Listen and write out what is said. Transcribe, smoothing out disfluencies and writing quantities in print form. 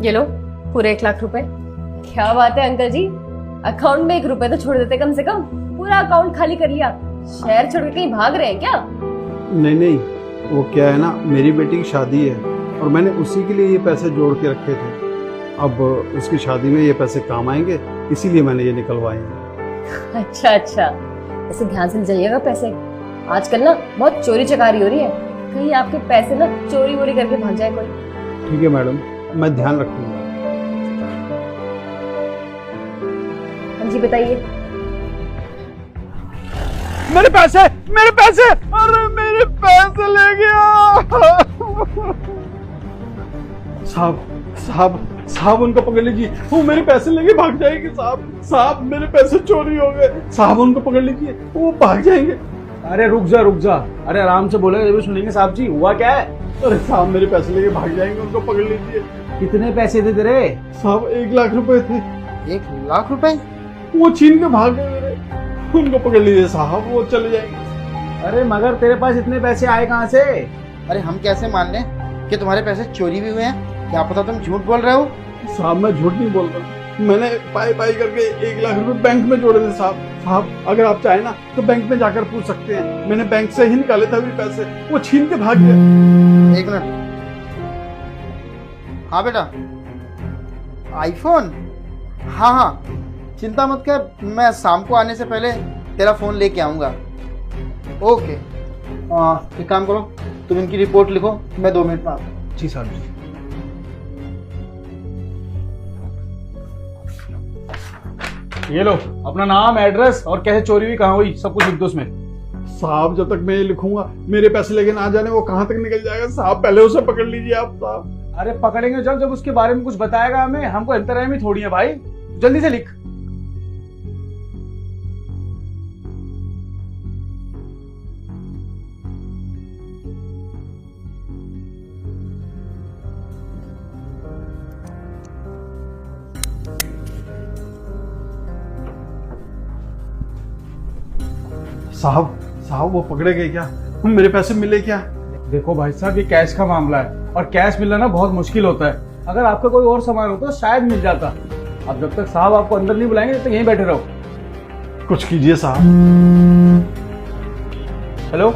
ये लो पूरे 1 लाख रुपए। क्या बात है अंकल जी, अकाउंट में 1 रुपए तो छोड़ देते कम से कम। पूरा अकाउंट खाली कर लिया। शहर छोड़ के कहीं भाग रहे हैं क्या? नहीं नहीं, वो क्या है ना, मेरी बेटी की शादी है और मैंने उसी के लिए ये पैसे जोड़ के रखे थे। अब उसकी शादी में ये पैसे काम आएंगे, इसीलिए मैंने ये निकलवाए हैं। अच्छा अच्छा, ऐसे ध्यान से जाइएगा पैसे। आजकल ना बहुत चोरी चकारी हो रही है, कहीं आपके पैसे ना चोरी वोरी करके भाग जाए कोई। ठीक है मैडम, मैं ध्यान रखूंगा। हाँ जी बताइए। मेरे पैसे, मेरे पैसे, अरे मेरे पैसे ले गया। साहब साहब साहब, उनको पकड़ लीजिए, वो मेरे पैसे लेके भाग जाएंगे। साहब साहब, मेरे पैसे चोरी हो गए। साहब उनको पकड़ लीजिए, वो भाग जाएंगे। अरे रुक जा रुक जा, अरे आराम से बोले जब सुनेंगे। साहब जी हुआ क्या है? अरे साहब, मेरे पैसे लेके भाग जाएंगे, उनको पकड़ लीजिए। कितने पैसे थे तेरे? साहब 1 लाख रुपए थे, 1 लाख रुपए? वो छीन के भाग गए मेरे। उनको पकड़ लीजिए साहब, वो चले जाएंगे। अरे मगर तेरे पास इतने पैसे आए कहाँ से? अरे हम कैसे मान लें कि तुम्हारे पैसे चोरी भी हुए हैं? क्या पता तुम झूठ बोल रहे हो। साहब मैं झूठ नहीं बोल रहा, मैंने पाई पाई करके 1 लाख रुपए बैंक में जोड़े थे। साहब साहब, अगर आप चाहें ना तो बैंक में जाकर पूछ सकते हैं, मैंने बैंक से ही निकाले थे अभी पैसे, वो छीन के भाग गए। 1 मिनट। हाँ बेटा, आईफोन? हाँ हाँ, चिंता मत कर, मैं शाम को आने से पहले तेरा फोन लेके आऊंगा। ओके, एक काम करो, तुम इनकी रिपोर्ट लिखो, मैं 2 मिनट में आता हूँ। जी साहब जी। ये लो अपना नाम, एड्रेस और कैसे चोरी हुई, कहाँ हुई, सब कुछ लिख दो उसमें। साहब जब तक मैं ये लिखूंगा मेरे पैसे लेके ना जाने वो कहाँ तक निकल जाएगा। साहब पहले उसे पकड़ लीजिए आप। साहब अरे पकड़ेंगे जब उसके बारे में कुछ बताएगा हमें, हमको अंतरायमी थोड़ी है भाई। जल्दी से लिख। साहब साहब, वो पकड़े गए क्या? मेरे पैसे मिले क्या? देखो भाई साहब, ये कैश का मामला है और कैश मिलना ना बहुत मुश्किल होता है। अगर आपका कोई और सामान होता तो शायद मिल जाता। अब जब तक साहब आपको अंदर नहीं बुलाएंगे तब तक यहीं बैठे रहो। कुछ कीजिए साहब। हेलो